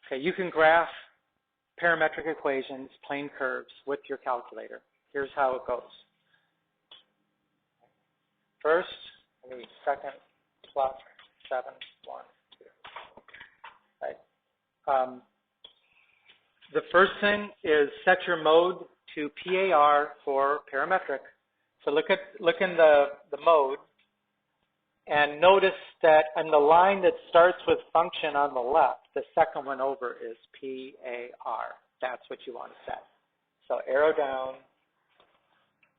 Okay, you can graph parametric equations, plane curves with your calculator. Here's how it goes. First, second, plus 7, 1, 2. Right. The first thing is set your mode to PAR for parametric. So look in the mode and notice that on the line that starts with function on the left, the second one over is PAR. That's what you want to set. So arrow down,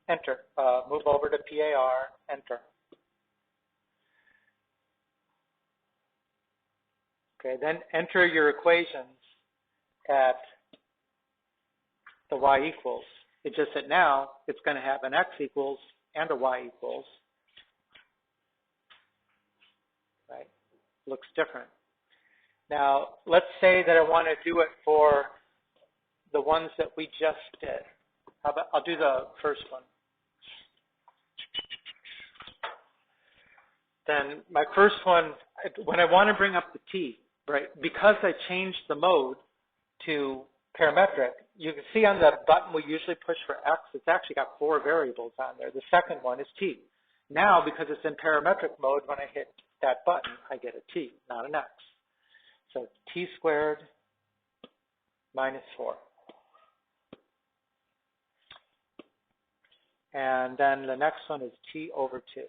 enter. Move over to PAR, enter. Okay, then enter your equations at the y equals. It's just that now it's going to have an x equals and a y equals. Right? Looks different. Now, let's say that I want to do it for the ones that we just did. How about, I'll do the first one. Then my first one, when I want to bring up the t, right, because I changed the mode to parametric, you can see on the button we usually push for x, it's actually got 4 variables on there. The second one is t. Now, because it's in parametric mode, when I hit that button, I get a t, not an x. So t squared minus 4. And then the next one is t over 2.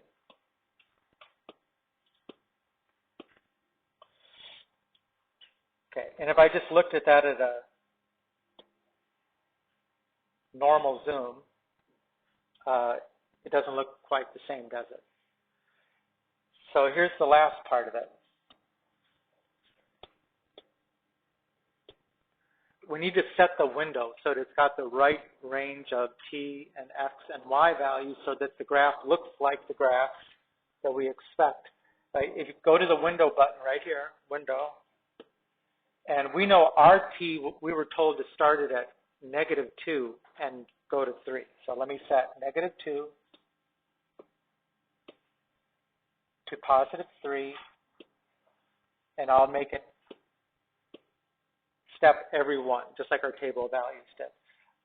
Okay, and if I just looked at that at a normal zoom, it doesn't look quite the same, does it? So here's the last part of it. We need to set the window so that it's got the right range of t and x and y values so that the graph looks like the graph that we expect. Right? If you go to the window button right here, window, and we know our t, we were told to start it at -2 and go to 3. So let me set -2 to +3, and I'll make it step every one, just like our table of values did.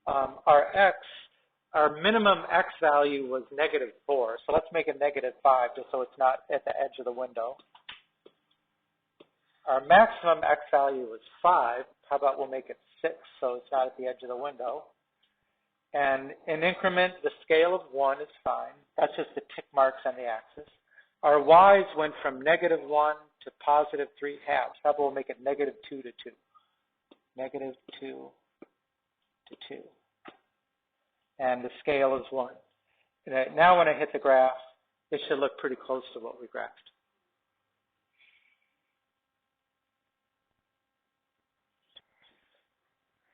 Our minimum x value was -4, so let's make it -5 just so it's not at the edge of the window. Our maximum x value was 5. How about we'll make it 6 so it's not at the edge of the window. And in increment, the scale of 1 is fine. That's just the tick marks on the axis. Our y's went from -1 to +3 halves. How about we'll make it -2 to 2. -2 to 2. And the scale is 1. And now when I hit the graph, it should look pretty close to what we graphed.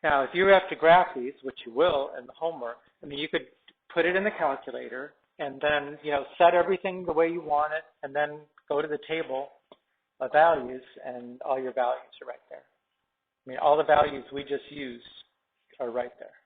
Now, if you have to graph these, which you will in the homework, I mean, you could put it in the calculator and then, set everything the way you want it, and then go to the table of values, and all your values are right there. I mean, all the values we just used are right there.